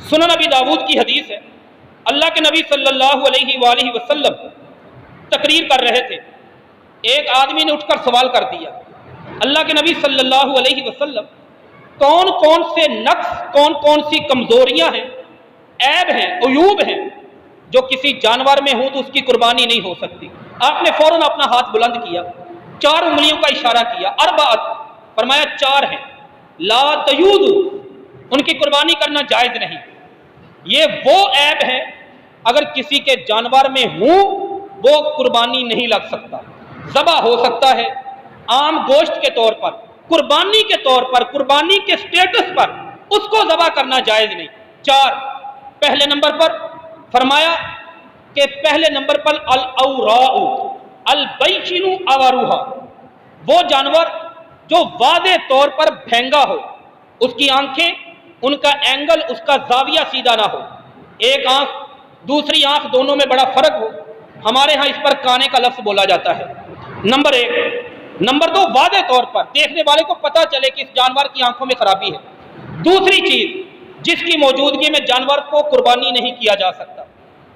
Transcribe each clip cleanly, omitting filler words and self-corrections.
सुनन नबी दाऊद की हदीस है, अल्लाह के नबी सल्लल्लाहु अलैहि वालैहि वसल्लम तकरीर कर रहे थे। एक आदमी ने उठकर सवाल कर दिया, अल्लाह के नबी सल्लल्लाहु अलैहि वसल्लम, कौन कौन से नक्स, कौन कौन सी कमजोरियां हैं, ऐब हैं, अयूब हैं जो किसी जानवर में हो तो उसकी कुर्बानी नहीं हो सकती। आपने फौरन अपना हाथ बुलंद किया, 4 उंगलियों का इशारा किया, अरबात फरमाया 4 हैं, ला तयूदु, उनकी कुर्बानी करना जायज नहीं। ये वो ऐब है अगर किसी के जानवर में हो वो कुर्बानी नहीं लग सकता, ज़बा हो सकता है आम गोश्त के तौर पर, कुर्बानी के तौर पर, कुर्बानी के स्टेटस पर उसको ज़बा करना जायज नहीं। 4, पहले नंबर पर फरमाया कि पहले नंबर पर अल औराउ अल बैशिनु अवरुहा, वो जानवर जो वादे तौर पर भेंगा हो, उसकी आंखें, उनका एंगल, उसका जाविया सीधा ना हो, एक आंख दूसरी आंख दोनों में बड़ा फर्क हो। हमारे यहाँ इस पर काने का लफ्ज बोला जाता है, नंबर 1। नंबर 2, वादे तौर पर देखने वाले को पता चले कि इस जानवर की आंखों में खराबी है। दूसरी चीज जिसकी मौजूदगी में जानवर को कुर्बानी नहीं किया जा सकता,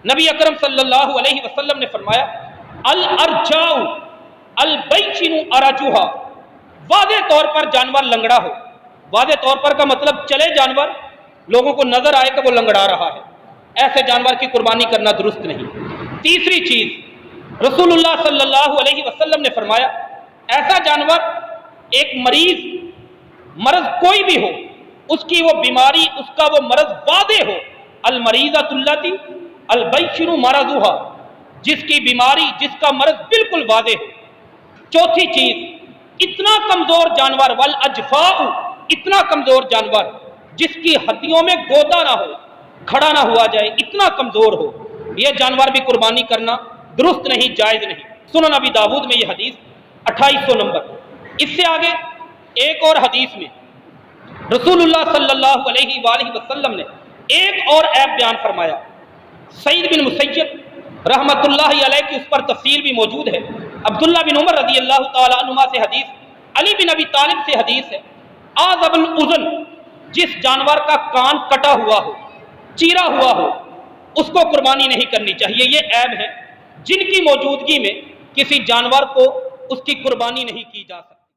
नबी अकरम सल्लल्लाहु अलैहि वसल्लम ने फरमाया अल अरजाउ अल बैशिनु अराजुहा, वादे तौर पर जानवर लंगड़ा हो, वादे तौर पर का मतलब चले जानवर, लोगों को नजर आए कि वो लंगड़ा रहा है, ऐसे जानवर की कुर्बानी करना दुरुस्त नहीं। तीसरी चीज रसूलुल्लाह सल्लल्लाहु अलैहि वसल्लम ने फरमाया ऐसा जानवर, एक मरीज, मर्ज कोई भी हो, उसकी वो बीमारी, उसका वो मर्ज वादे हो, अल मरीज़तुल्लती अल बैशिनु मरज़ुहा, जिसकी बीमारी, जिसका मर्ज बिल्कुल वादे हो। चौथी चीज इतना कमजोर जानवर, वल अजफाउ, इतना कमजोर जानवर जिसकी हड्डियों में गोदा ना हो, खड़ा ना हुआ जाए, इतना कमजोर हो, यह जानवर भी कुर्बानी करना दुरुस्त नहीं, जायज नहीं। सुनन नबी दाऊद में यह हदीस 2800 नंबर। इससे आगे एक और हदीस में रसूलुल्लाह सल्लल्लाहु अलैहि वसल्लम ने एक और ऐब बयान फरमाया। सईद बिन मुसय्यब रहमतुल्लाहि अलैह की उस पर तफसील भी मौजूद है। अब्दुल्लाह बिन उमर रज़ी अल्लाह तआला अन्हुमा से हदीस, अली बिन अबी तालिब से हदीस है, आज़बुल उज़न, जिस जानवर का कान कटा हुआ हो, चीरा हुआ हो, उसको कुर्बानी नहीं करनी चाहिए। ये ऐब है जिनकी मौजूदगी में किसी जानवर को उसकी कुर्बानी नहीं की जा सकती।